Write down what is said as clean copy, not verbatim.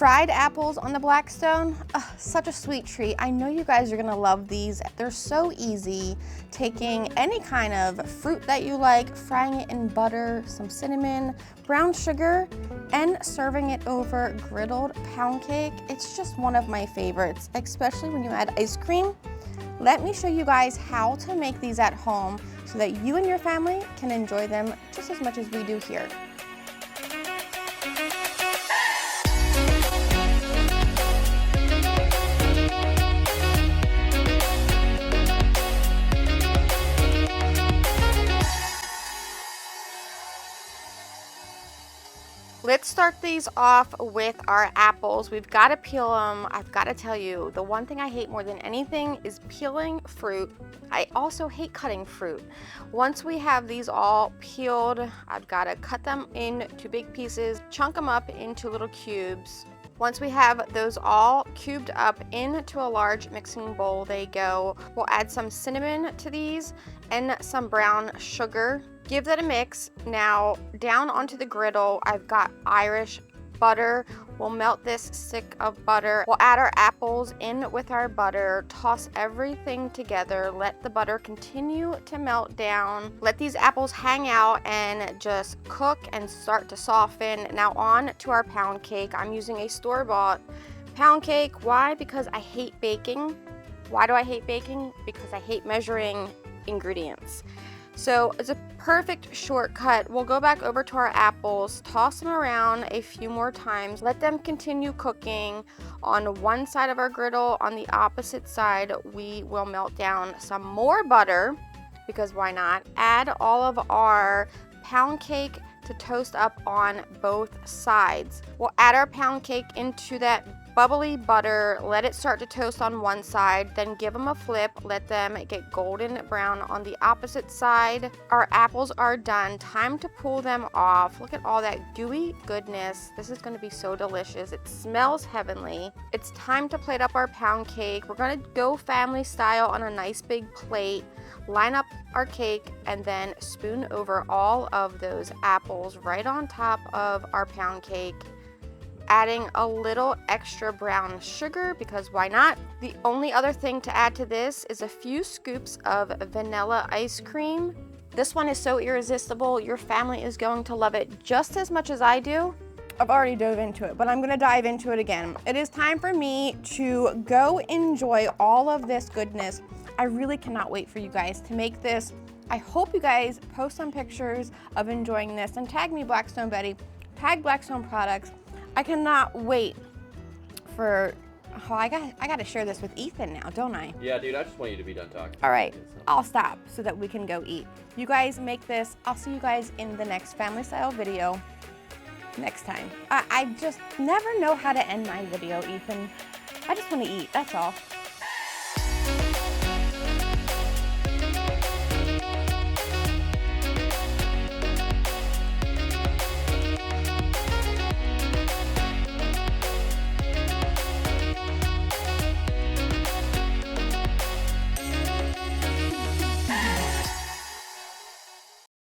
Fried apples on the Blackstone, such a sweet treat. I know you guys are gonna love these. They're so easy. Taking any kind of fruit that you like, frying it in butter, some cinnamon, brown sugar, and serving it over griddled pound cake. It's just one of my favorites, especially when you add ice cream. Let me show you guys how to make these at home so that you and your family can enjoy them just as much as we do here. Let's start these off with our apples. We've got to peel them. I've got to tell you, the one thing I hate more than anything is peeling fruit. I also hate cutting fruit. Once we have these all peeled, I've got to cut them into big pieces, chunk them up into little cubes. Once we have those all cubed up into a large mixing bowl, they go. We'll add some cinnamon to these and some brown sugar. Give that a mix. Now down onto the griddle, I've got Irish butter. We'll melt this stick of butter. We'll add our apples in with our butter, toss everything together, let the butter continue to melt down. Let these apples hang out and just cook and start to soften. Now on to our pound cake. I'm using a store-bought pound cake. Why? Because I hate baking. Why do I hate baking? Because I hate measuring ingredients. So it's a perfect shortcut. We'll go back over to our apples, toss them around a few more times, let them continue cooking on one side of our griddle. On the opposite side, we will melt down some more butter, because why not? Add all of our pound cake to toast up on both sides. We'll add our pound cake into that bubbly butter, let it start to toast on one side, then give them a flip, let them get golden brown on the opposite side. Our apples are done. Time to pull them off. Look at all that gooey goodness. This is going to be so delicious. It smells heavenly. It's time to plate up our pound cake. We're going to go family style on a nice big plate. Line up our cake and then spoon over all of those apples right on top of our pound cake. Adding a little extra brown sugar, because why not? The only other thing to add to this is a few scoops of vanilla ice cream. This one is so irresistible. Your family is going to love it just as much as I do. I've already dove into it, but I'm gonna dive into it again. It is time for me to go enjoy all of this goodness. I really cannot wait for you guys to make this. I hope you guys post some pictures of enjoying this and tag me, Blackstone Betty, tag Blackstone Products. I cannot wait for, I got to share this with Ethan now, don't I? Yeah, dude, I just want you to be done talking. All right, I'll stop so that we can go eat. You guys make this. I'll see you guys in the next family style video next time. I just never know how to end my video, Ethan. I just want to eat, that's all.